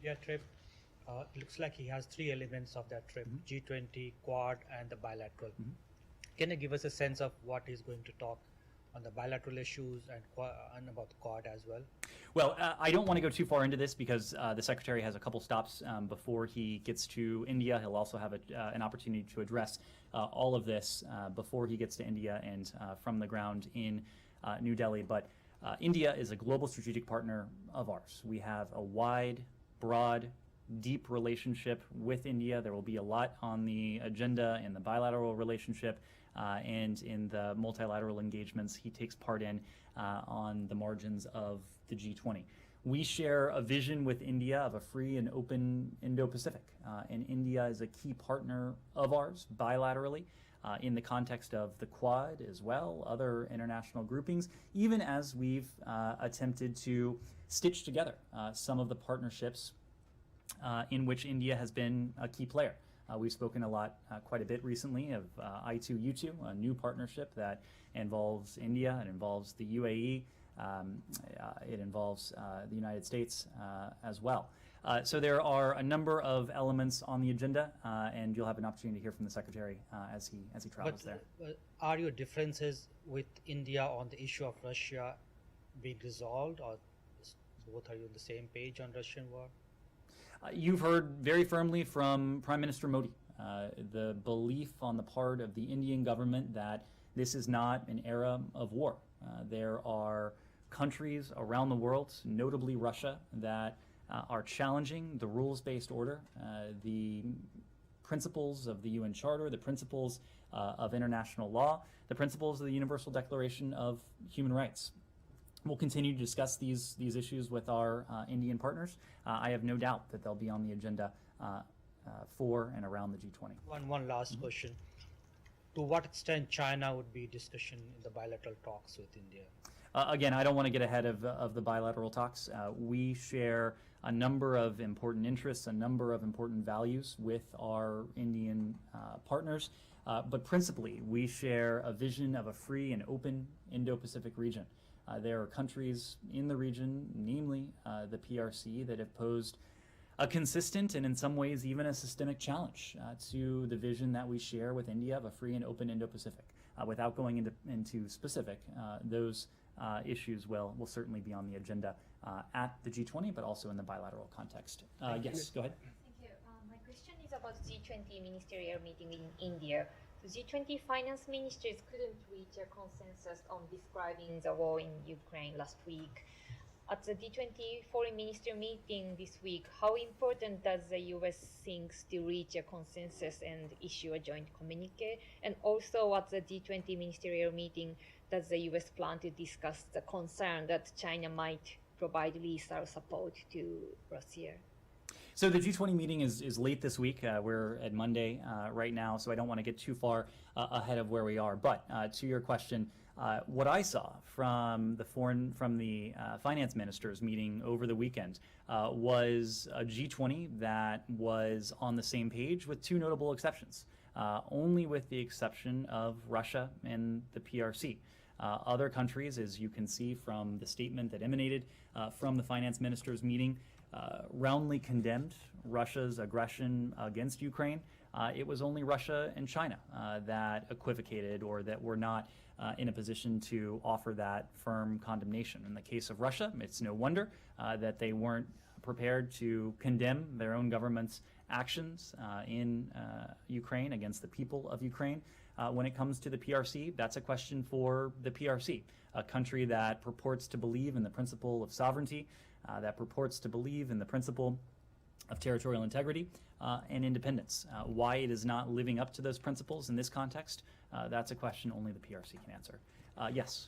India trip, it looks like he has three elements of that trip: G20, Quad, and the bilateral. Can you give us a sense of what he's going to talk on the bilateral issues and about the Quad as well? Well, I don't want to go too far into this because the Secretary has a couple stops before he gets to India. He'll also have an opportunity to address all of this before he gets to India and from the ground in New Delhi. But India is a global strategic partner of ours. We have a wide, broad, deep relationship with India. There will be a lot on the agenda in the bilateral relationship and in the multilateral engagements he takes part in on the margins of the G20. We share a vision with India of a free and open Indo-Pacific, and India is a key partner of ours bilaterally in the context of the Quad as well, other international groupings, even as we've attempted to stitch together some of the partnerships in which India has been a key player. We've spoken quite a bit recently of I2U2, a new partnership that involves India, it involves the UAE, it involves the United States as well. So there are a number of elements on the agenda, and you'll have an opportunity to hear from the Secretary as he travels there. But are your differences with India on the issue of Russia being resolved, or both are you on the same page on Russian war? You've heard very firmly from Prime Minister Modi the belief on the part of the Indian government that this is not an era of war. There are countries around the world, notably Russia, that are challenging the rules-based order, the principles of the UN Charter, the principles of international law, the principles of the Universal Declaration of Human Rights. We'll continue to discuss these issues with our Indian partners. I have no doubt that they'll be on the agenda for and around the G20. One last question. To what extent China would be discussion in the bilateral talks with India? Again, I don't want to get ahead of the bilateral talks. We share a number of important interests, a number of important values with our Indian partners, but principally we share a vision of a free and open Indo-Pacific region. There are countries in the region, namely the PRC, that have posed a consistent and in some ways even a systemic challenge to the vision that we share with India of a free and open Indo-Pacific. Without going into specific, those issues will certainly be on the agenda at the G20, but also in the bilateral context. Yes, go ahead. Thank you. My question is about G20 ministerial meeting in India. The G20 finance ministers couldn't reach a consensus on describing the war in Ukraine last week. At the G20 foreign minister meeting this week, how important does the US think to reach a consensus and issue a joint communique? And also at the G20 ministerial meeting, does the US plan to discuss the concern that China might provide lethal support to Russia? So the G20 meeting is late this week. We're at Monday right now, so I don't want to get too far ahead of where we are. But to your question, what I saw from the finance ministers meeting over the weekend was a G20 that was on the same page with two notable exceptions, only with the exception of Russia and the PRC. Other countries, as you can see from the statement that emanated from the finance ministers meeting, roundly condemned Russia's aggression against Ukraine. It was only Russia and China that equivocated or that were not in a position to offer that firm condemnation. In the case of Russia, it's no wonder that they weren't prepared to condemn their own government's actions in Ukraine against the people of Ukraine. When it comes to the PRC, that's a question for the PRC, a country that purports to believe in the principle of sovereignty, that purports to believe in the principle of territorial integrity and independence. Why it is not living up to those principles in this context, that's a question only the PRC can answer. Yes?